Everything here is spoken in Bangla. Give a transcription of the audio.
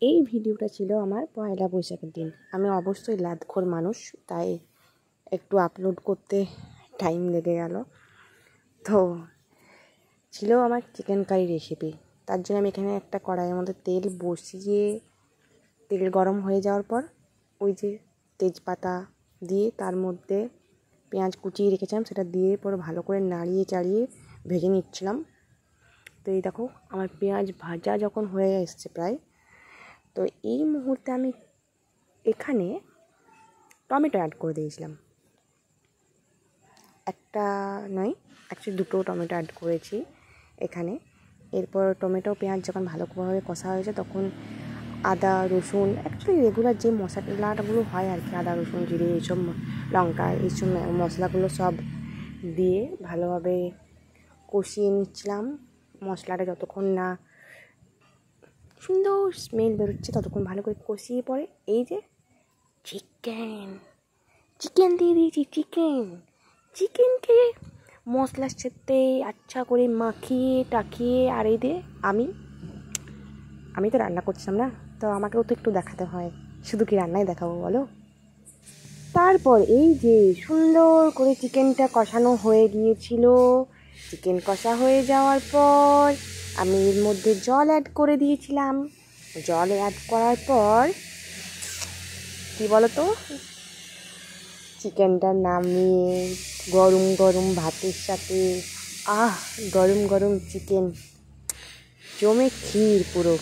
এই ভিডিওটা ছিল আমার পয়লা বৈশাখের দিন। আমি অবশ্যই লাদখোর মানুষ, তাই একটু আপলোড করতে টাইম লেগে গেল। তো ছিল আমার চিকেন কারি রেসিপি। তার জন্য আমি এখানে একটা কড়াইয়ের মধ্যে তেল বসিয়ে, তেল গরম হয়ে যাওয়ার পর ওই যে তেজপাতা দিয়ে তার মধ্যে পেঁয়াজ কুচিয়ে রেখেছিলাম সেটা দিয়ে পরে ভালো করে নাড়িয়ে চাড়িয়ে ভেজে নিচ্ছিলাম। তো এই দেখো আমার পেঁয়াজ ভাজা যখন হয়ে এসছে প্রায়, তো এই মুহূর্তে আমি এখানে টমেটো অ্যাড করে দিয়েছিলাম। একটা নয়, অ্যাকচুয়ালি দুটো টমেটো অ্যাড করেছি এখানে। এরপর টমেটো পেঁয়াজ যখন ভালোভাবে কষা হয়েছে তখন আদা রসুন, অ্যাকচুয়ালি রেগুলার যে মশলাগুলো হয় আর কি, আদা রসুন জিরে এইসব লঙ্কা এইসব মশলাগুলো সব দিয়ে ভালোভাবে কষিয়ে নিচ্ছিলাম। মশলাটা যতক্ষণ না সুন্দর স্মেল বেরোচ্ছে ততক্ষণ ভালো করে কষিয়ে পরে এই যে চিকেন দিয়ে দিয়েছি। চিকেনকে মশলার সাথে আচ্ছা করে মাখিয়ে টাকিয়ে, আর এই দিয়ে আমি তো রান্না করছিলাম না, তো আমাকেও তো একটু দেখাতে হয়, শুধু কি রান্নাই দেখাবো বলো। তারপর এই যে সুন্দর করে চিকেনটা কষানো হয়ে গিয়েছিল। চিকেন কষা হয়ে যাওয়ার পর আমি এর মধ্যে জল অ্যাড করে দিয়েছিলাম। জল অ্যাড করার পর কী বলো তো, চিকেনটা নামিয়ে গরম গরম ভাতের সাথে গরম গরম চিকেন জমে ক্ষীর পুরো।